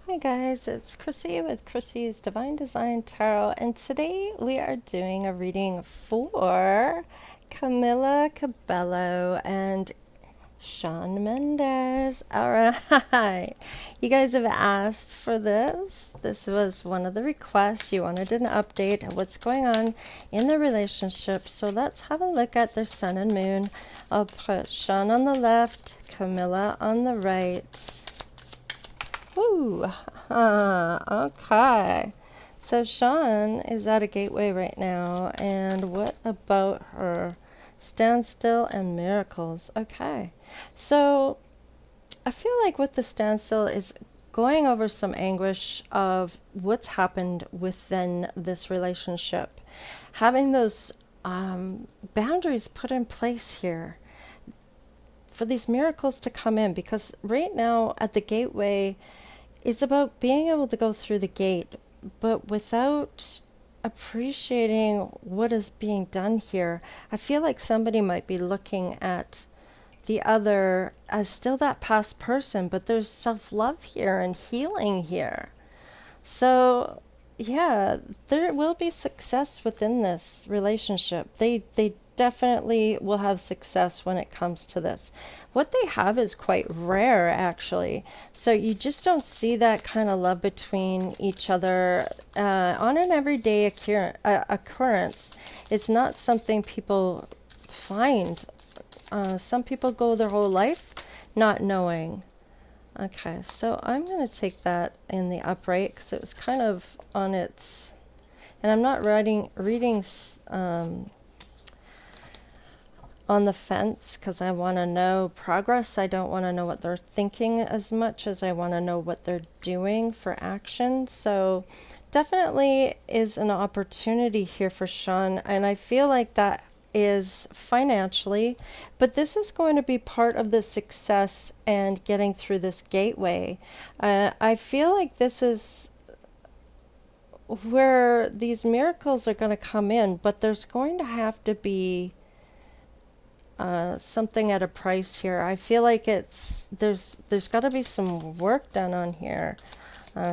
Hi guys, it's Chrissie with Chrissie's Divine Design Tarot, and today we are doing a reading for Camila, Cabello, and Shawn Mendes. Alright, you guys have asked for this. This was one of the requests. You wanted an update of what's going on in the relationship. So let's have a look at their sun and moon. I'll put Shawn on the left, Camila on the right. Ooh, okay. So Shawn is at a gateway right now, and what about her? Standstill and miracles. Okay. So I feel like with the standstill is going over some anguish of what's happened within this relationship. Having those boundaries put in place here for these miracles to come in, because right now at the gateway, it's about being able to go through the gate, but without appreciating what is being done here. I feel like somebody might be looking at the other as still that past person, but there's self-love here and healing here. So, yeah, there will be success within this relationship. They definitely will have success when it comes to this. What they have is quite rare, actually. So you just don't see that kind of love between each other on an everyday occurrence. It's not something people find. Some people go their whole life not knowing. Okay, so I'm going to take that in the upright because it was kind of on its, and I'm not reading on the fence because I want to know progress. I don't want to know what they're thinking as much as I want to know what they're doing for action. So definitely is an opportunity here for Shawn, and I feel like that is financially, but this is going to be part of the success and getting through this gateway. I feel like this is where these miracles are going to come in, but there's going to have to be something at a price here. I feel like there's got to be some work done on here.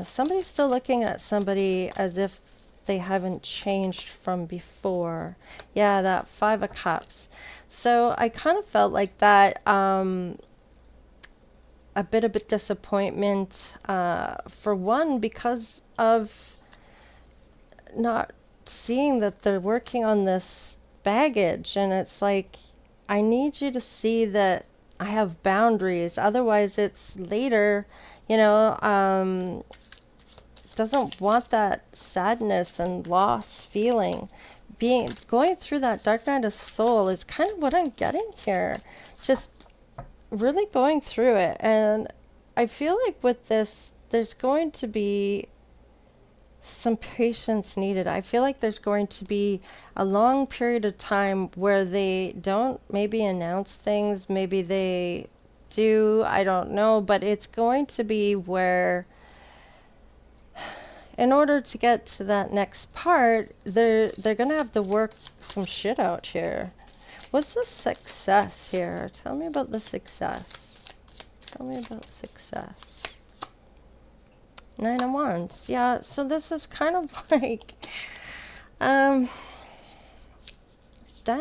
Somebody's still looking at somebody as if they haven't changed from before. Yeah, that Five of Cups. So I kind of felt like that, a bit of a disappointment, for one, because of not seeing that they're working on this baggage. And it's like, I need you to see that I have boundaries. Otherwise, it's later, doesn't want that sadness and loss feeling. Going through that dark night of soul is kind of what I'm getting here. Just really going through it. And I feel like with this, there's going to be some patience needed. I feel like there's going to be a long period of time where they don't maybe announce things. Maybe they do. I don't know. But it's going to be where, in order to get to that next part, they're going to have to work some shit out here. What's the success here? Tell me about the success. Tell me about success. Nine of Wands. Yeah, so this is kind of like that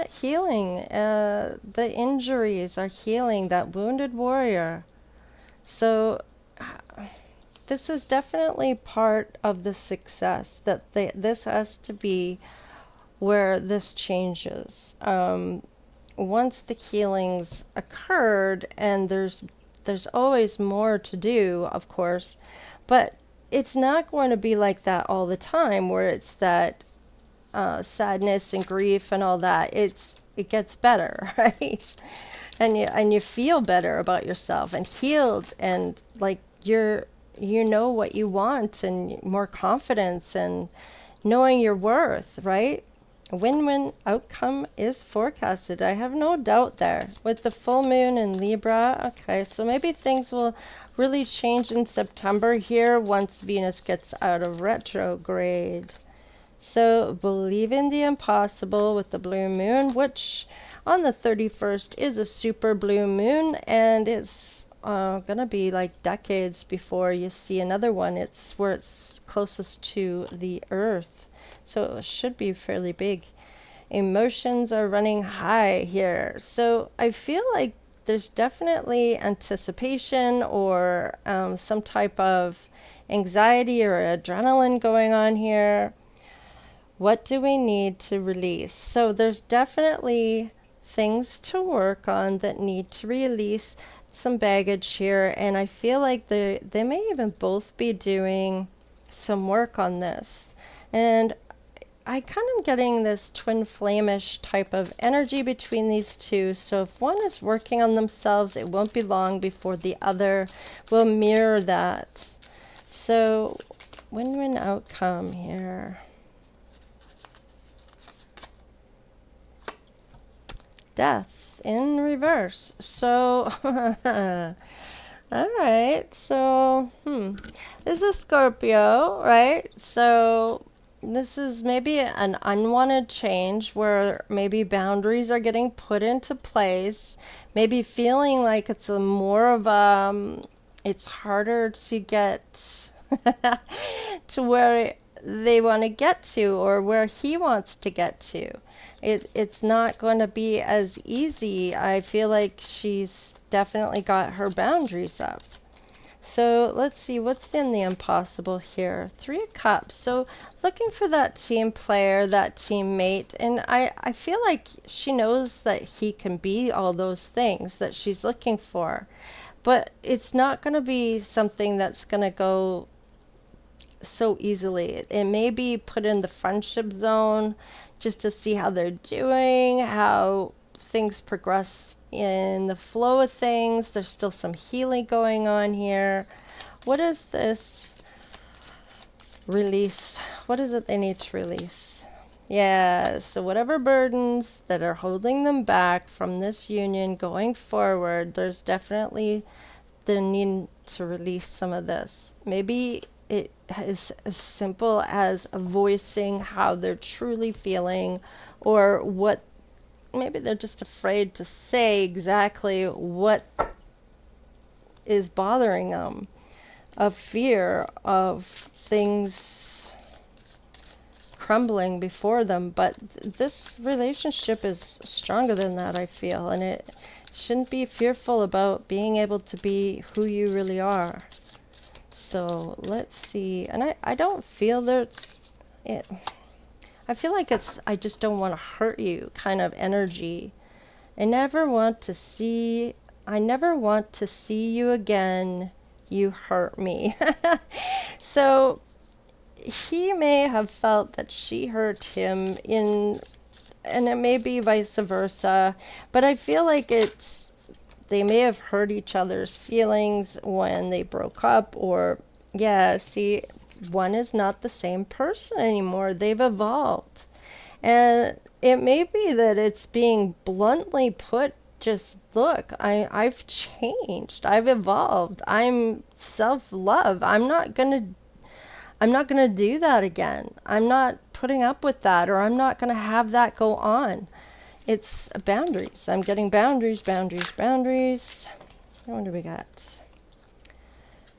healing. The injuries are healing, that wounded warrior. So this is definitely part of the success, that this has to be where this changes. Once the healings occurred, and there's always more to do, of course, but it's not going to be like that all the time, where it's that sadness and grief and all that. It gets better, right? And you feel better about yourself and healed, and like you know what you want, and more confidence and knowing your worth, right? A win-win outcome is forecasted. I have no doubt there. With the full moon in Libra, okay, so maybe things will really change in September here once Venus gets out of retrograde. So believe in the impossible with the blue moon, which on the 31st is a super blue moon, and it's gonna be like decades before you see another one. It's where it's closest to the earth, so it should be fairly big. Emotions are running high here, so I feel like there's definitely anticipation or some type of anxiety or adrenaline going on here. What do we need to release? So there's definitely things to work on that need to release some baggage here, and I feel like they may even both be doing some work on this. And I kind of getting this twin flamish type of energy between these two. So if one is working on themselves, it won't be long before the other will mirror that. So win-win outcome here. Deaths in reverse. So all right. So this is Scorpio, right? So this is maybe an unwanted change where maybe boundaries are getting put into place, maybe feeling like it's a more of it's harder to get to where they want to get to or where he wants to get to. It's not going to be as easy. I feel like she's definitely got her boundaries up. So let's see what's in the impossible here. 3 of Cups. So looking for that team player, that teammate. And I feel like she knows that he can be all those things that she's looking for. But it's not going to be something that's going to go so easily. It may be put in the friendship zone just to see how they're doing, how things progress in the flow of things. There's still some healing going on here. What is this release? What is it they need to release? Yeah, so whatever burdens that are holding them back from this union going forward, there's definitely the need to release some of this. Maybe it is as simple as voicing how they're truly feeling, or what maybe they're just afraid to say exactly what is bothering them, of fear of things crumbling before them. But this relationship is stronger than that, I feel, and it shouldn't be fearful about being able to be who you really are. So let's see. And I don't feel there's it. I feel like it's I just don't want to hurt you kind of energy. I never want to see you again. You hurt me. So he may have felt that she hurt him and it may be vice versa, but I feel like they may have hurt each other's feelings when they broke up, or see, one is not the same person anymore. They've evolved. And it may be that it's being bluntly put, just look, I've changed. I've evolved. I'm self-love. I'm not gonna do that again. I'm not putting up with that, or I'm not gonna have that go on. It's boundaries. I'm getting boundaries. What do we got?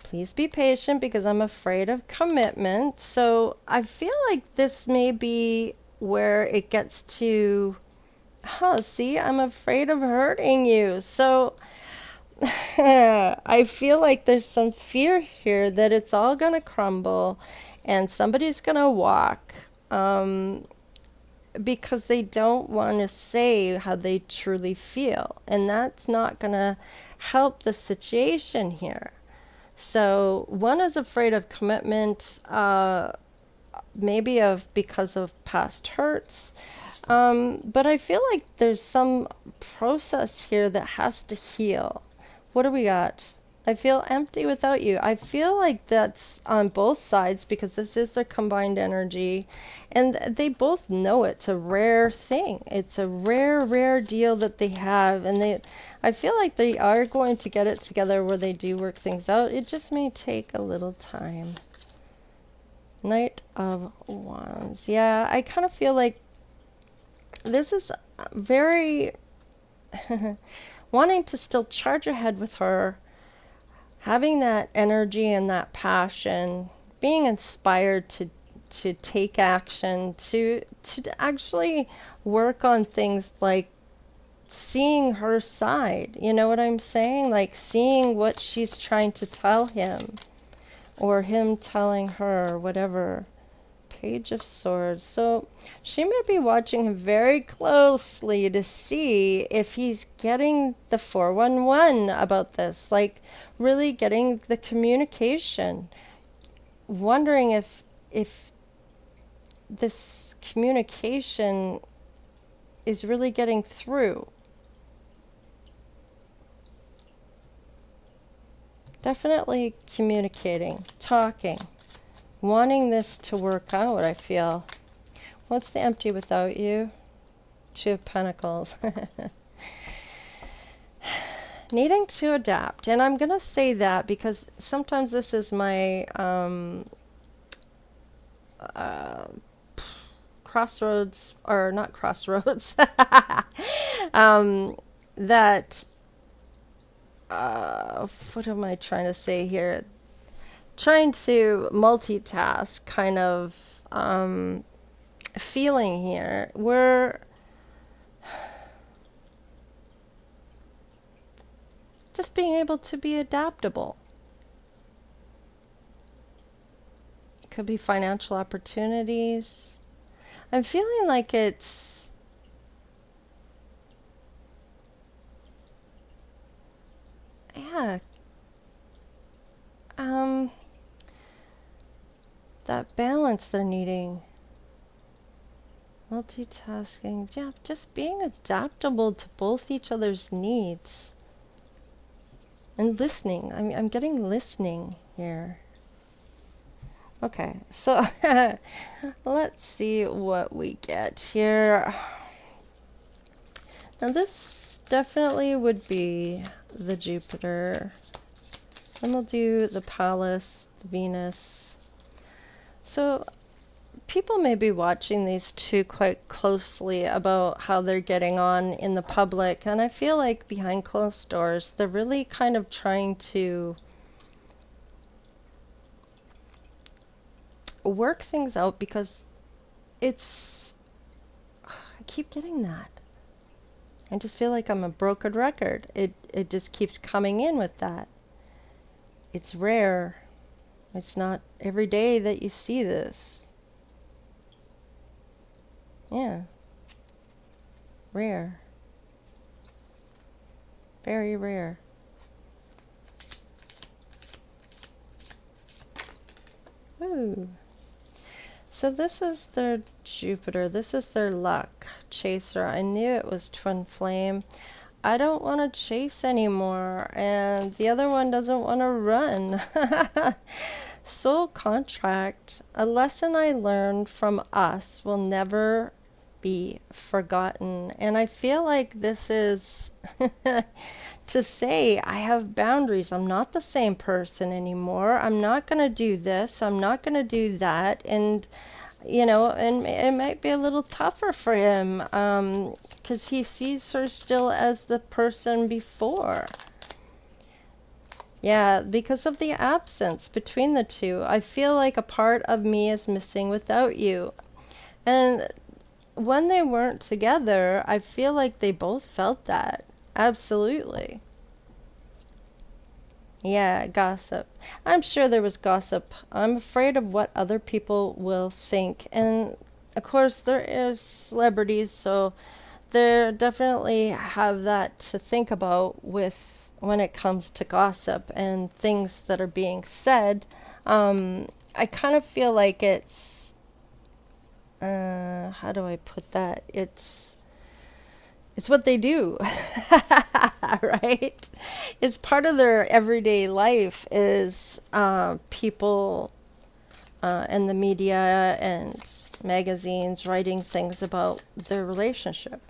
Please be patient because I'm afraid of commitment. So I feel like this may be where it gets to, see, I'm afraid of hurting you. So I feel like there's some fear here that it's all going to crumble and somebody's going to walk. Because they don't want to say how they truly feel. And that's not going to help the situation here. So one is afraid of commitment, maybe because of past hurts. But I feel like there's some process here that has to heal. What do we got? I feel empty without you. I feel like that's on both sides because this is their combined energy. And they both know it's a rare thing. It's a rare deal that they have. And I feel like they are going to get it together where they do work things out. It just may take a little time. Knight of Wands. Yeah, I kind of feel like this is very wanting to still charge ahead with her having that energy and that passion, being inspired to take action, to actually work on things like seeing her side. You know what I'm saying? Like seeing what she's trying to tell him, or him telling her, whatever. Page of Swords. So she may be watching him very closely to see if he's getting the 411 about this, like really getting the communication, wondering if this communication is really getting through. Definitely communicating, talking, wanting this to work out, I feel. What's the empty without you? Two of Pentacles. Needing to adapt. And I'm going to say that because sometimes this is my crossroads, or not crossroads, that, what am I trying to say here? Trying to multitask kind of feeling here. We're just being able to be adaptable. It could be financial opportunities. I'm feeling like it's that balance they're needing. Multitasking. Yeah, just being adaptable to both each other's needs. And listening. I'm getting listening here. Okay, so let's see what we get here. Now this definitely would be the Jupiter. Then we'll do the Palace, the Venus. So people may be watching these two quite closely about how they're getting on in the public, and I feel like behind closed doors they're really kind of trying to work things out, because it's, I keep getting that. I just feel like I'm a broken record. It just keeps coming in with that. It's rare. It's not every day that you see this. Yeah. Rare. Very rare. Ooh. So this is their Jupiter. This is their luck chaser. I knew it was twin flame. I don't want to chase anymore, and the other one doesn't want to run. Soul contract. A lesson I learned from us will never be forgotten. And I feel like this is to say I have boundaries. I'm not the same person anymore. I'm not going to do this. I'm not going to do that. And and it might be a little tougher for him because he sees her still as the person before. Yeah, because of the absence between the two. I feel like a part of me is missing without you. And when they weren't together, I feel like they both felt that. Absolutely. Yeah, gossip. I'm sure there was gossip. I'm afraid of what other people will think. And of course, there is celebrities, so they definitely have that to think about with when it comes to gossip and things that are being said. I kind of feel like it's, how do I put that? It's what they do, right? It's part of their everyday life is people in the media and magazines writing things about their relationship.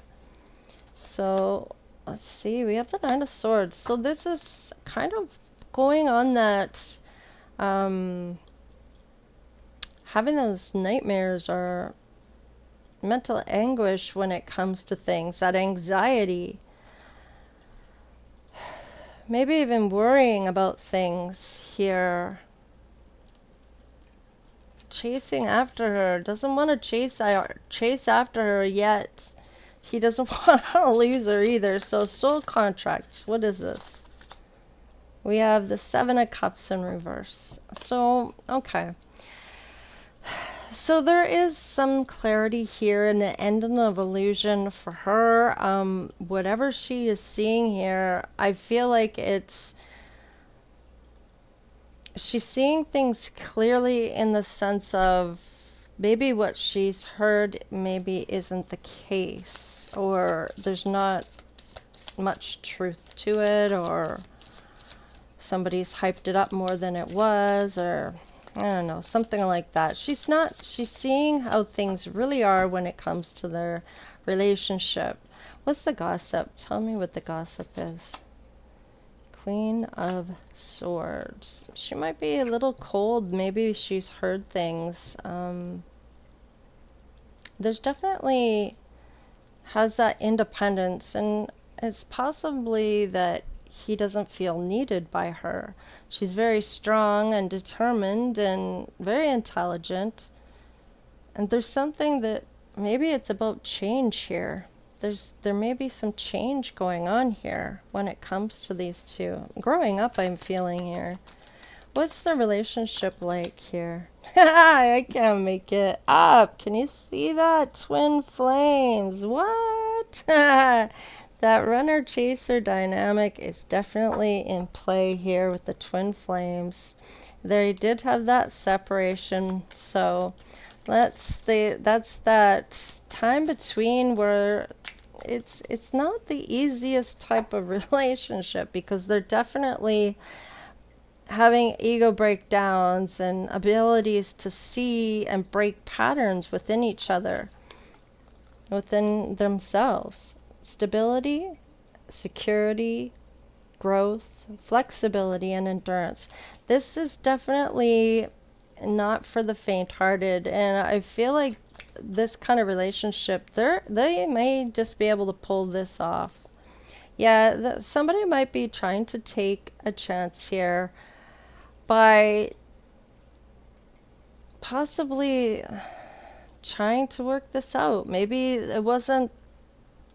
So let's see, we have the Nine of Swords. So this is kind of going on that having those nightmares or mental anguish when it comes to things, that anxiety. maybe even worrying about things here. Chasing after her, doesn't want to chase after her yet. He doesn't want to lose her either. So soul contract, what is this? We have the 7 of Cups in reverse. So, okay. So there is some clarity here in the ending of illusion for her. Whatever she is seeing here, I feel like she's seeing things clearly in the sense of maybe what she's heard maybe isn't the case, or there's not much truth to it, or somebody's hyped it up more than it was, or I don't know, something like that. She's seeing how things really are when it comes to their relationship. What's the gossip? Tell me what the gossip is. Queen of Swords. She might be a little cold. Maybe she's heard things. There's definitely has that independence, and it's possibly that he doesn't feel needed by her. She's very strong and determined and very intelligent. And there's something that maybe it's about change here. There may be some change going on here when it comes to these two. Growing up, I'm feeling here. What's the relationship like here? I can't make it up. Can you see that? Twin flames. What? That runner-chaser dynamic is definitely in play here with the twin flames. They did have that separation, so that's that time between where it's not the easiest type of relationship, because they're definitely having ego breakdowns and abilities to see and break patterns within each other, within themselves. Stability, security, growth, flexibility, and endurance. This is definitely not for the faint-hearted, and I feel like this kind of relationship, they may just be able to pull this off. Yeah, somebody might be trying to take a chance here by possibly trying to work this out. Maybe it wasn't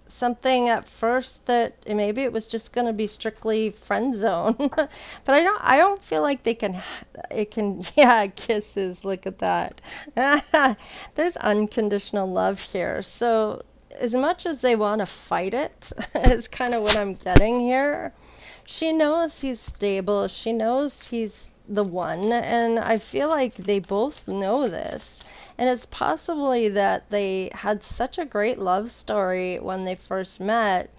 something at first that maybe it was just going to be strictly friend zone. But I don't feel like yeah, kisses, look at that. There's unconditional love here. So as much as they want to fight it, is kind of what I'm getting here. She knows he's stable. She knows he's the one, and I feel like they both know this. And it's possibly that they had such a great love story when they first met,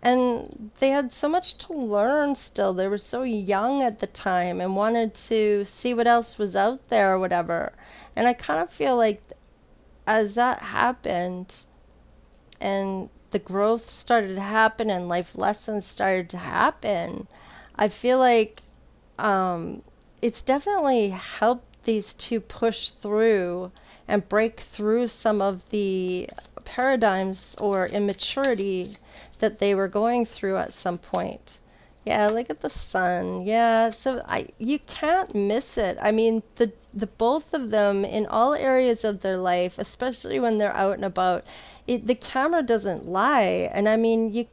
and they had so much to learn still. They were so young at the time and wanted to see what else was out there or whatever. And I kind of feel like as that happened and the growth started to happen and life lessons started to happen, I feel like it's definitely helped these two push through and break through some of the paradigms or immaturity that they were going through at some point. Yeah, look at the sun. Yeah, so you can't miss it. I mean, the both of them in all areas of their life, especially when they're out and about, the camera doesn't lie. And I mean,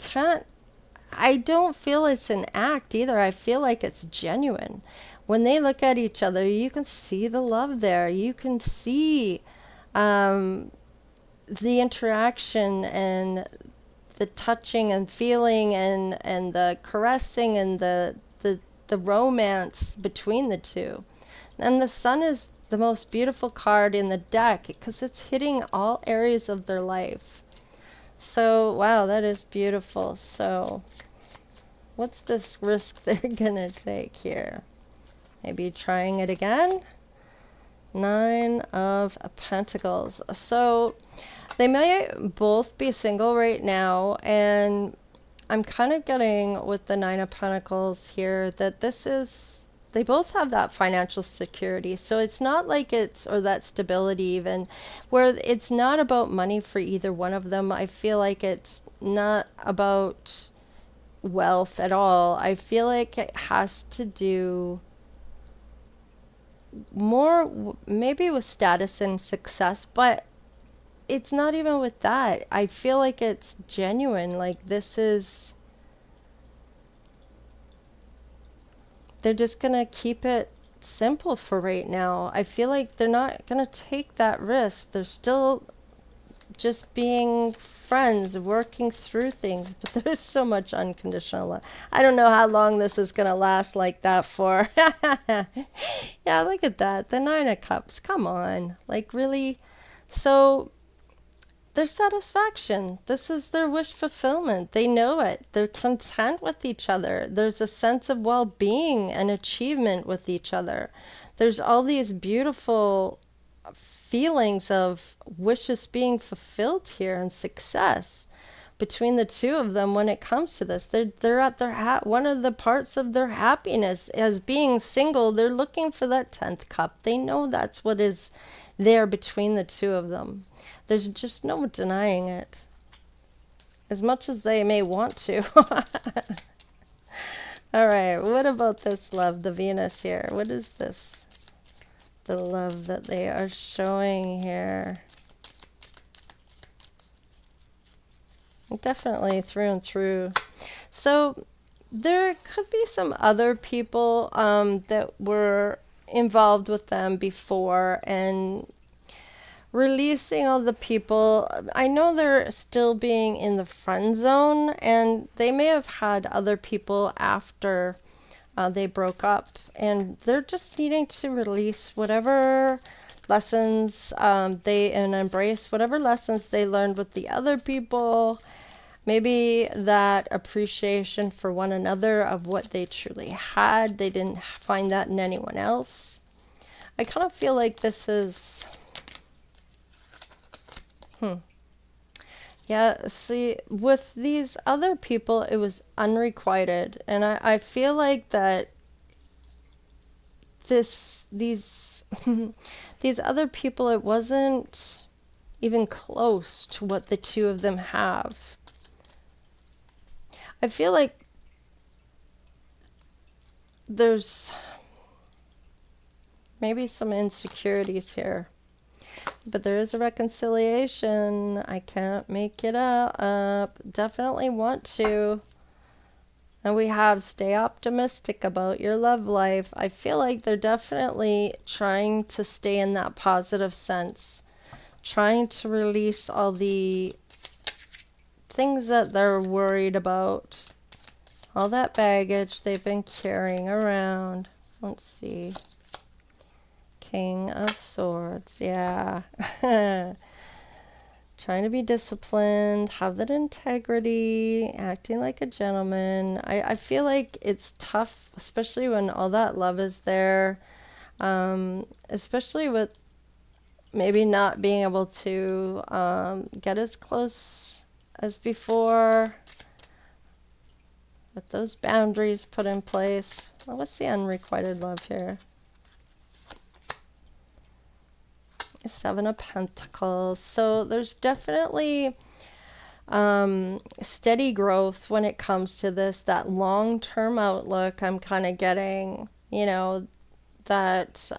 I don't feel it's an act either. I feel like it's genuine. When they look at each other, you can see the love there. You can see the interaction and the touching and feeling and the caressing and the romance between the two. And the sun is the most beautiful card in the deck because it's hitting all areas of their life. So, wow, that is beautiful. So, what's this risk they're going to take here? Maybe trying it again? 9 of Pentacles. So, they may both be single right now, and I'm kind of getting with the 9 of Pentacles here that they both have that financial security. So it's not like or that stability even, where it's not about money for either one of them. I feel like it's not about wealth at all. I feel like it has to do more maybe with status and success, but it's not even with that. I feel like it's genuine. Like they're just gonna keep it simple for right now. I feel like they're not gonna take that risk. They're still just being friends, working through things, but there's so much unconditional love. I don't know how long this is going to last like that for. Yeah, look at that. The Nine of Cups. Come on. Like, really? So, their satisfaction. This is their wish fulfillment. They know it. They're content with each other. There's a sense of well being and achievement with each other. There's all these beautiful feelings of wishes being fulfilled here and success between the two of them when it comes to this. They're at their one of the parts of their happiness as being single. They're looking for that 10th cup. They know that's what is there between the two of them. There's just no denying it, as much as they may want to. All right, what about this love, the Venus here? What is this? The love that they are showing here. Definitely through and through. So there could be some other people that were involved with them before, and releasing all the people. I know they're still being in the friend zone, and they may have had other people after they broke up, and they're just needing to release whatever lessons and embrace whatever lessons they learned with the other people. Maybe that appreciation for one another of what they truly had, they didn't find that in anyone else. I kind of feel like this is yeah, see, with these other people, it was unrequited. And I feel like that these these other people, it wasn't even close to what the two of them have. I feel like there's maybe some insecurities here. But there is a reconciliation. I can't make it up. Definitely want to. And we have stay optimistic about your love life. I feel like they're definitely trying to stay in that positive sense. Trying to release all the things that they're worried about. All that baggage they've been carrying around. Let's see. King of Swords, yeah. Trying to be disciplined, have that integrity, acting like a gentleman. I feel like it's tough, especially when all that love is there, especially with maybe not being able to get as close as before, with those boundaries put in place. Well, what's the unrequited love here? Seven of Pentacles. So there's definitely steady growth when it comes to this, that long-term outlook. I'm kind of getting, that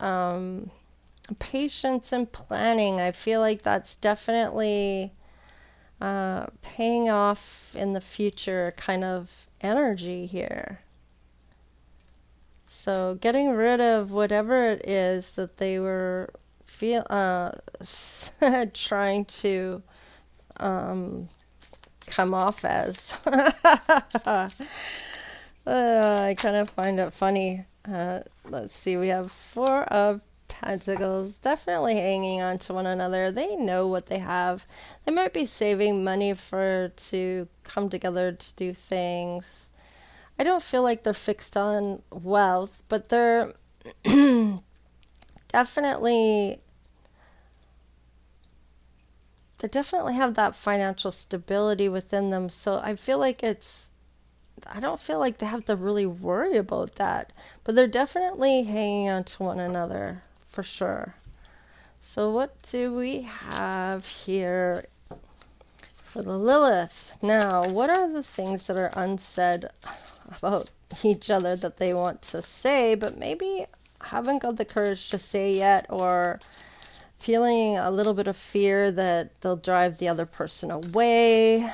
patience and planning. I feel like that's definitely paying off in the future kind of energy here. So getting rid of whatever it is that they were trying to come off as. I kind of find it funny. Let's see, we have Four of Pentacles, definitely hanging on to one another. They know what they have. They might be saving money to come together to do things. I don't feel like they're fixed on wealth, but they're definitely have that financial stability within them. So I feel like I don't feel like they have to really worry about that, but they're definitely hanging on to one another for sure. So what do we have here for the Lilith. Now, what are the things that are unsaid about each other that they want to say, but maybe haven't got the courage to say yet, or feeling a little bit of fear that they'll drive the other person away,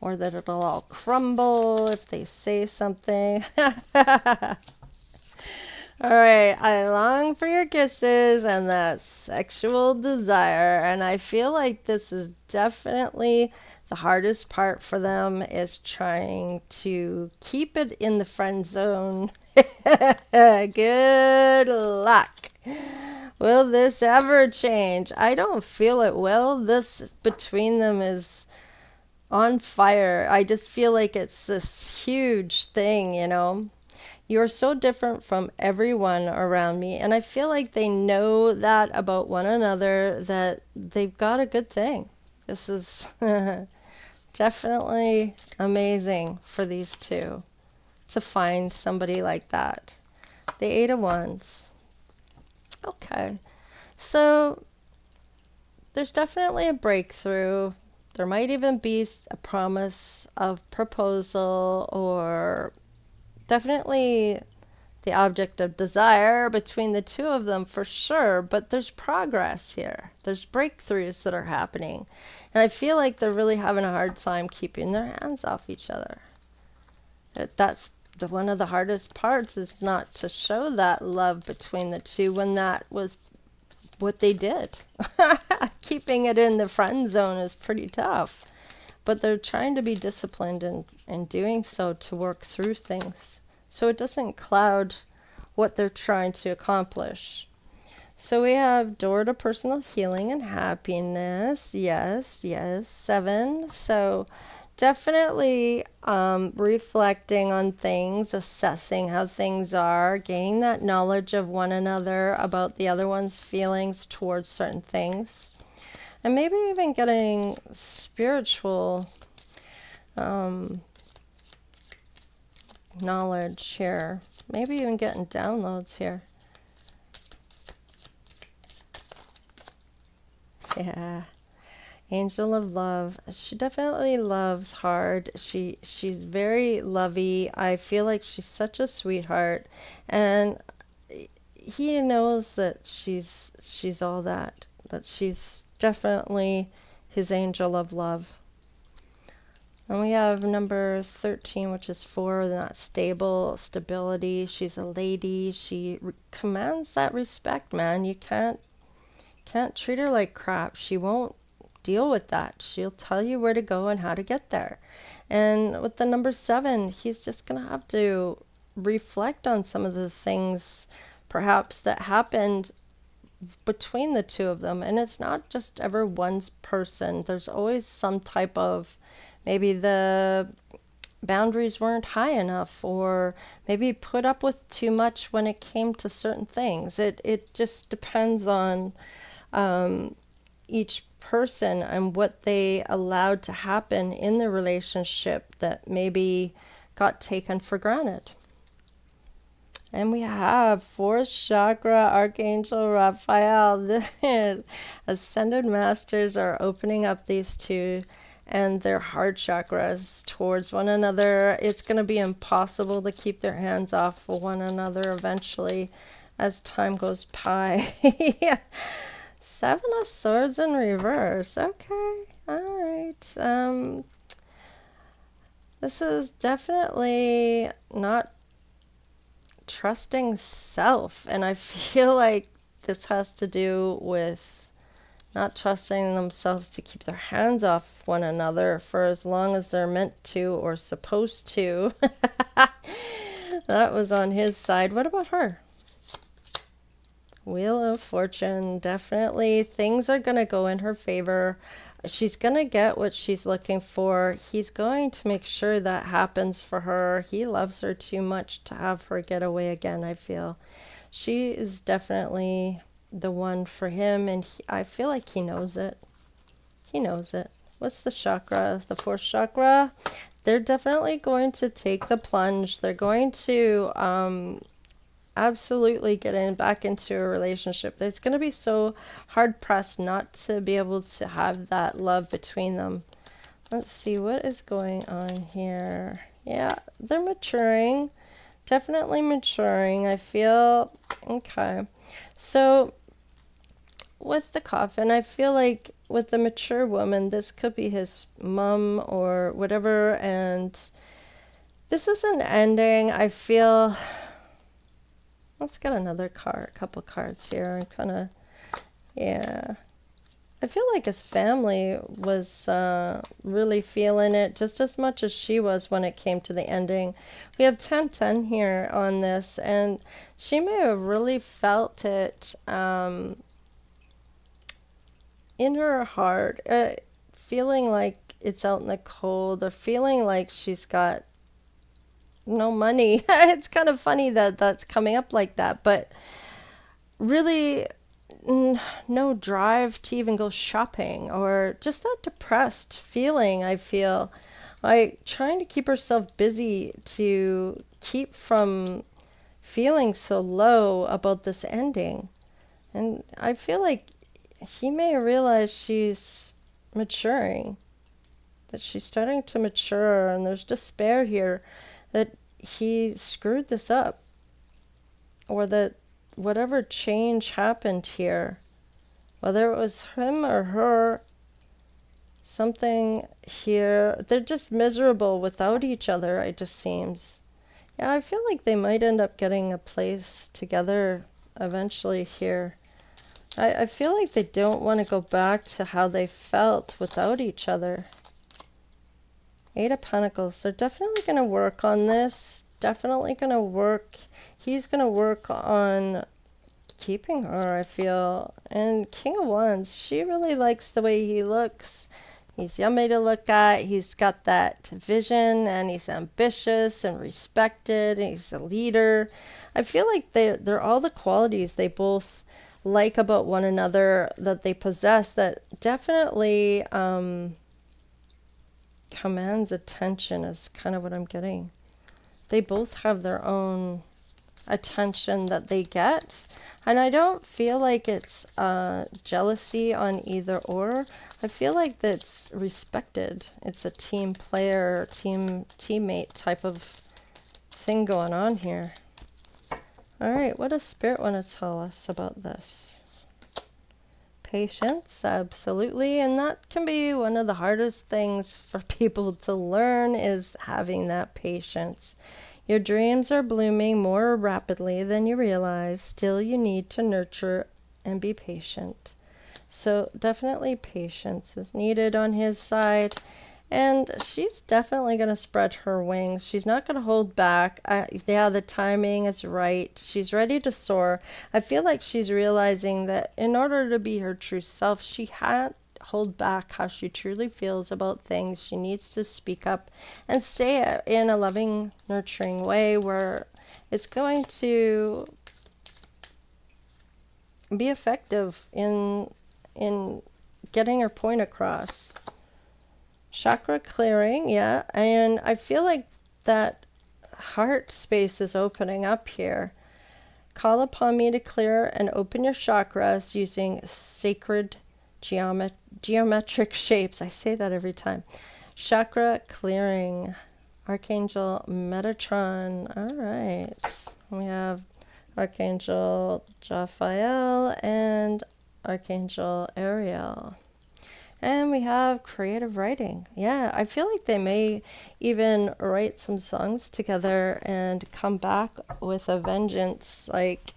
or that it'll all crumble if they say something. All right, I long for your kisses and that sexual desire, and I feel like this is definitely the hardest part for them, is trying to keep it in the friend zone. Good luck. Will this ever change? I don't feel it will. This between them is on fire. I just feel like it's this huge thing, you know. You're so different from everyone around me, and I feel like they know that about one another, that they've got a good thing. This is definitely amazing for these two to find somebody like that. The Eight of Wands. Okay, so there's definitely a breakthrough. There might even be a promise of proposal, or definitely the object of desire between the two of them for sure, but there's progress here. There's breakthroughs that are happening. And I feel like they're really having a hard time keeping their hands off each other. That's one of the hardest parts, is not to show that love between the two when that was what they did. Keeping it in the friend zone is pretty tough. But they're trying to be disciplined in doing so, to work through things, so it doesn't cloud what they're trying to accomplish. So we have door to personal healing and happiness. Yes, yes. 7. So definitely reflecting on things, assessing how things are, gaining that knowledge of one another about the other one's feelings towards certain things. And maybe even getting spiritual knowledge here. Maybe even getting downloads here. Yeah. Angel of Love. She definitely loves hard. She's very lovey. I feel like she's such a sweetheart. And he knows that she's all that. That she's definitely his angel of love. And we have number 13, which is 4, that stability. She's a lady. She commands that respect, man. You can't treat her like crap. She won't deal with that. She'll tell you where to go and how to get there. And with the number 7, he's just going to have to reflect on some of the things perhaps that happened between the two of them. And it's not just ever one person. There's always some type of, maybe the boundaries weren't high enough, or maybe put up with too much when it came to certain things. It just depends on each person and what they allowed to happen in the relationship that maybe got taken for granted. And we have 4th chakra, Archangel Raphael. This is Ascended Masters are opening up these two and their heart chakras towards one another. It's going to be impossible to keep their hands off of one another eventually as time goes by. 7 of Swords in reverse. Okay, all right. This is definitely not trusting self, and I feel like this has to do with not trusting themselves to keep their hands off one another for as long as they're meant to or supposed to. That was on his side. What about her? Wheel of Fortune. Definitely things are going to go in her favor. She's going to get what she's looking for. He's going to make sure that happens for her. He loves her too much to have her get away again, I feel. She is definitely the one for him, and I feel like he knows it. He knows it. What's the chakra? The 4th chakra? They're definitely going to take the plunge. They're going to absolutely getting back into a relationship. It's going to be so hard pressed not to be able to have that love between them. Let's see what is going on here. Yeah, they're maturing. Definitely maturing. I feel okay. So with the coffin, I feel like with the mature woman, this could be his mom or whatever, and this is an ending. I feel. Let's get another card, a couple cards here. I'm kind of, yeah. I feel like his family was really feeling it just as much as she was when it came to the ending. We have 1010 here on this, and she may have really felt it in her heart, feeling like it's out in the cold, or feeling like she's got no money. It's kind of funny that that's coming up like that, but really no drive to even go shopping, or just that depressed feeling. I feel like trying to keep herself busy to keep from feeling so low about this ending. And I feel like he may realize she's maturing, that she's starting to mature, and there's despair here that he screwed this up, or that whatever change happened here, whether it was him or her, something here, they're just miserable without each other, it just seems. Yeah, I feel like they might end up getting a place together eventually here. I feel like they don't want to go back to how they felt without each other. Eight of Pentacles. They're definitely going to work on this. Definitely going to work. He's going to work on keeping her, I feel. And King of Wands. She really likes the way he looks. He's yummy to look at. He's got that vision, and he's ambitious and respected. And he's a leader. I feel like they're all the qualities they both like about one another, that they possess, that definitely commands attention, is kind of what I'm getting. They both have their own attention that they get, and I don't feel like it's jealousy on either or. I feel like that's respected. It's a team player, teammate type of thing going on here. All right, what does Spirit want to tell us about this? Patience, absolutely, and that can be one of the hardest things for people to learn, is having that patience. Your dreams are blooming more rapidly than you realize. Still, you need to nurture and be patient. So definitely patience is needed on his side. And she's definitely going to spread her wings. She's not going to hold back. Yeah, the timing is right. She's ready to soar. I feel like she's realizing that in order to be her true self, she can't hold back how she truly feels about things. She needs to speak up and say it in a loving, nurturing way where it's going to be effective in getting her point across. Chakra clearing, yeah, and I feel like that heart space is opening up here. Call upon me to clear and open your chakras using sacred geometric shapes. I say that every time. Chakra clearing. Archangel Metatron. All right. We have Archangel Jophiel and Archangel Ariel. And we have creative writing. Yeah, I feel like they may even write some songs together and come back with a vengeance. Like,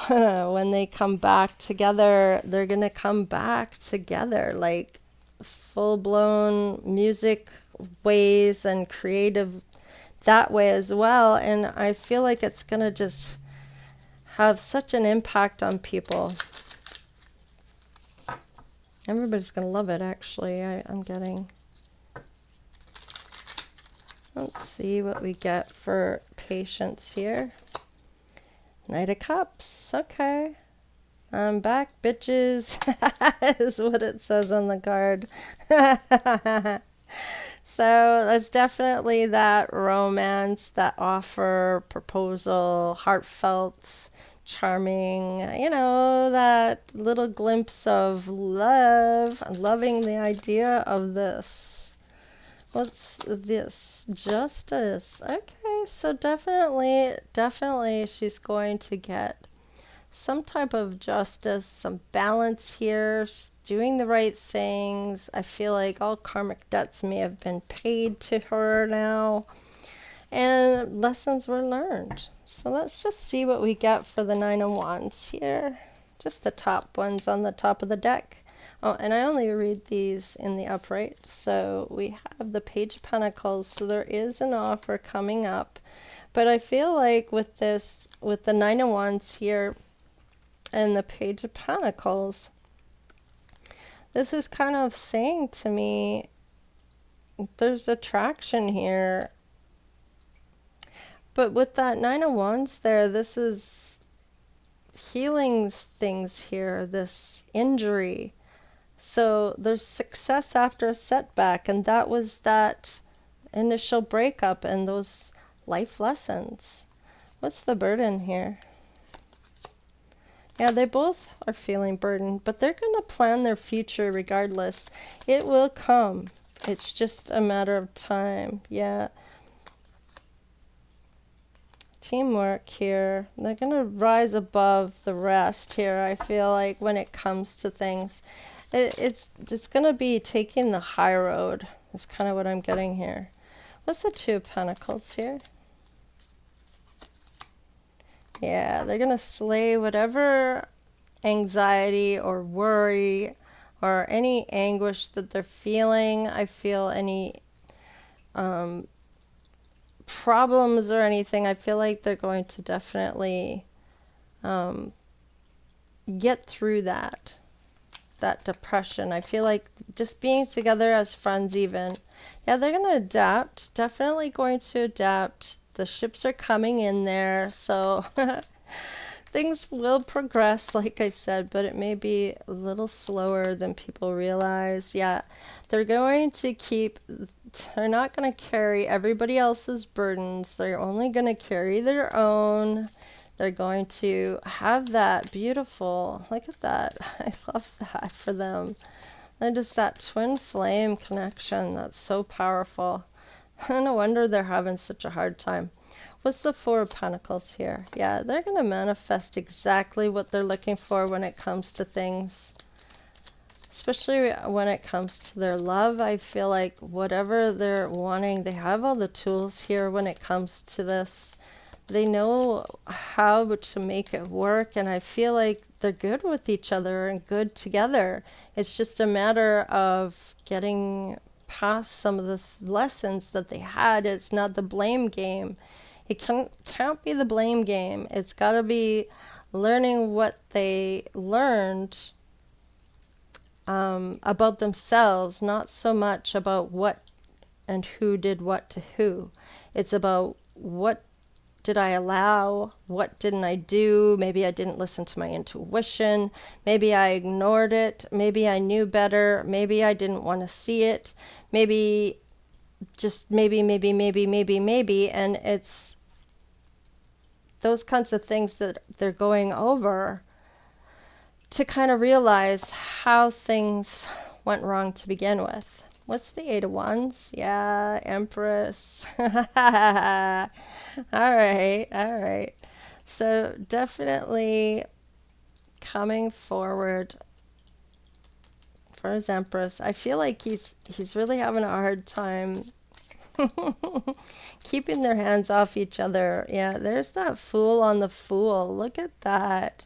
when they come back together, they're going to come back together. Like, full-blown music ways and creative that way as well. And I feel like it's going to just have such an impact on people. Everybody's going to love it, actually. I'm getting. Let's see what we get for patience here. Knight of Cups. Okay. I'm back, bitches, is what it says on the card. So that's definitely that romance, that offer, proposal, heartfelt, charming, that little glimpse of love, loving the idea of this. What's this? Justice. Okay, so definitely she's going to get some type of justice, some balance here, doing the right things. I feel like all karmic debts may have been paid to her now, and lessons were learned. So let's just see what we get for the Nine of Wands here. Just the top ones on the top of the deck. Oh, and I only read these in the upright. So we have the Page of Pentacles, so there is an offer coming up. But I feel like with this, with the Nine of Wands here, and the Page of Pentacles, this is kind of saying to me there's attraction here. But with that Nine of Wands there, this is healing things here, this injury. So there's success after a setback, and that was that initial breakup and those life lessons. What's the burden here? Yeah, they both are feeling burdened, but they're going to plan their future regardless. It will come. It's just a matter of time. Yeah. Teamwork here. They're going to rise above the rest here, I feel like, when it comes to things. It's going to be taking the high road. That's kind of what I'm getting here. What's the Two of Pentacles here? Yeah, they're going to slay whatever anxiety or worry or any anguish that they're feeling. I feel any problems or anything. I feel like they're going to definitely get through that depression. I feel like just being together as friends even. Yeah, they're going to adapt. Definitely going to adapt. The ships are coming in there, so things will progress, like I said, but it may be a little slower than people realize. Yeah, they're going to they're not going to carry everybody else's burdens. They're only going to carry their own. They're going to have that beautiful, look at that. I love that for them. And just that twin flame connection, that's so powerful. No wonder they're having such a hard time. What's the Four of Pentacles here? Yeah, they're going to manifest exactly what they're looking for when it comes to things. Especially when it comes to their love. I feel like whatever they're wanting, they have all the tools here when it comes to this. They know how to make it work, and I feel like they're good with each other and good together. It's just a matter of getting past some of the lessons that they had. It's not the blame game. It can't be the blame game. It's got to be learning what they learned about themselves, not so much about what and who did what to who. It's about what did I allow? What didn't I do? Maybe I didn't listen to my intuition. Maybe I ignored it. Maybe I knew better. Maybe I didn't want to see it. Maybe, just maybe. And it's those kinds of things that they're going over to kind of realize how things went wrong to begin with. What's the Eight of Wands? Yeah, Empress. All right. So definitely coming forward for his Empress. I feel like he's really having a hard time keeping their hands off each other. Yeah, there's that Fool on the Fool. Look at that.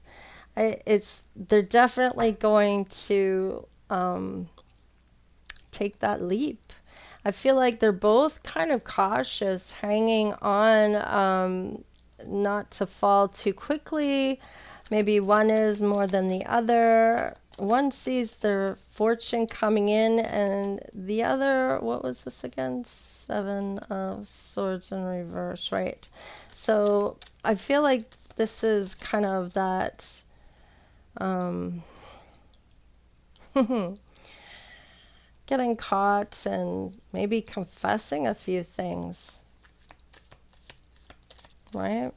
They're definitely going to take that leap. I feel like they're both kind of cautious, hanging on not to fall too quickly. Maybe one is more than the other. One sees their fortune coming in, and the other, what was this again? Seven of Swords in reverse, right? So I feel like this is kind of that getting caught and maybe confessing a few things, right?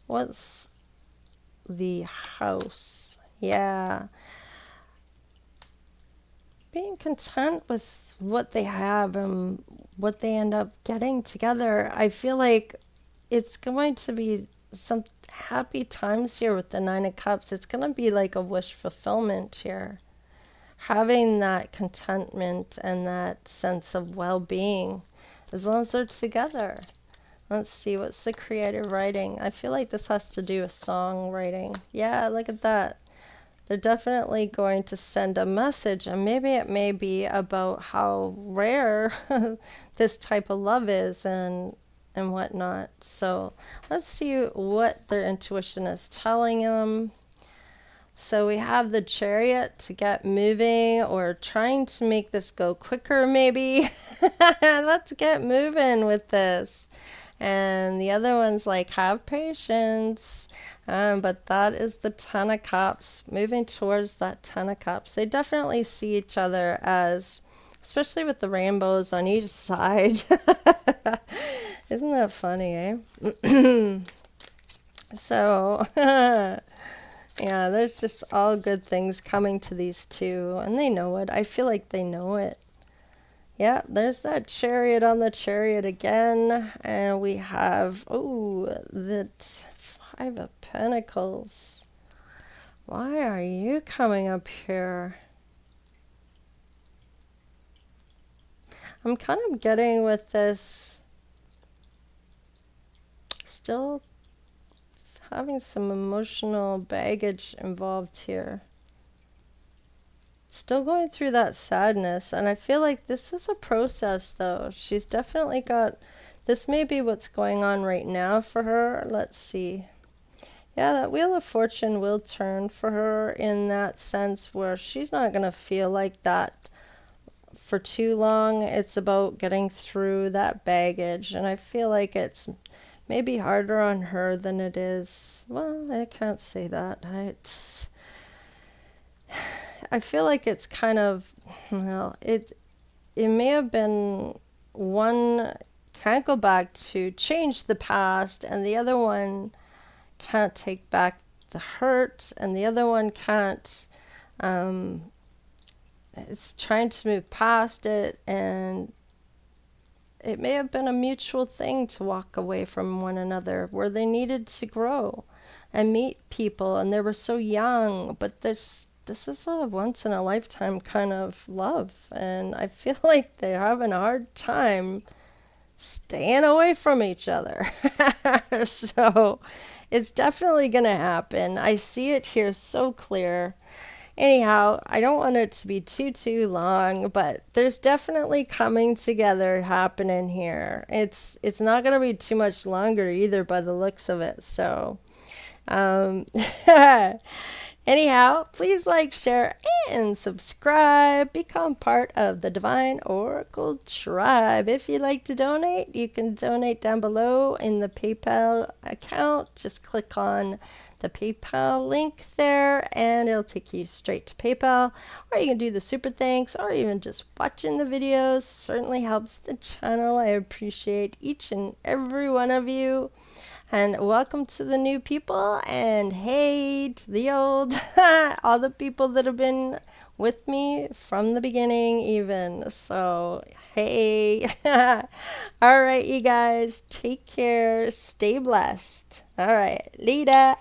What's the house? Yeah. Being content with what they have and what they end up getting together. I feel like it's going to be some happy times here with the Nine of Cups. It's going to be like a wish fulfillment here. Having that contentment and that sense of well-being as long as they're together. Let's see, what's the creative writing? I feel like this has to do with songwriting. Yeah, look at that. They're definitely going to send a message, and maybe it may be about how rare this type of love is and whatnot. So let's see what their intuition is telling them. So we have the Chariot to get moving, or trying to make this go quicker maybe. Let's get moving with this. And the other one's like, have patience. But that is the Ten of Cups, moving towards that Ten of Cups. They definitely see each other as, especially with the rainbows on each side. Isn't that funny, eh? So, yeah, there's just all good things coming to these two, and they know it. I feel like they know it. Yeah, there's that Chariot on the Chariot again, and we have, oh, the Five of Pentacles. Why are you coming up here? I'm kind of getting with this, still having some emotional baggage involved here. Still going through that sadness, and I feel like this is a process though. She's definitely got, this may be what's going on right now for her. Let's see. Yeah, that Wheel of Fortune will turn for her in that sense where she's not going to feel like that for too long. It's about getting through that baggage, and I feel like it's maybe harder on her than it is. Well, I can't say that. I feel like it's kind of, well, it may have been one can't go back to change the past, and the other one can't take back the hurt, and the other one can't, is trying to move past it, and it may have been a mutual thing to walk away from one another where they needed to grow and meet people, and they were so young, but this is a once in a lifetime kind of love, and I feel like they're having a hard time staying away from each other. So it's definitely going to happen. I see it here so clear. Anyhow, I don't want it to be too long, but there's definitely coming together happening here. It's not going to be too much longer either by the looks of it. So anyhow, please like, share, and subscribe. Become part of the Divine Oracle Tribe. If you'd like to donate, you can donate down below in the PayPal account. Just click on the PayPal link there, and it'll take you straight to PayPal. Or you can do the super thanks, or even just watching the videos. Certainly helps the channel. I appreciate each and every one of you. And welcome to the new people, and hey to the old, all the people that have been with me from the beginning even. So, hey. All right, you guys, take care, stay blessed. All right, Lita.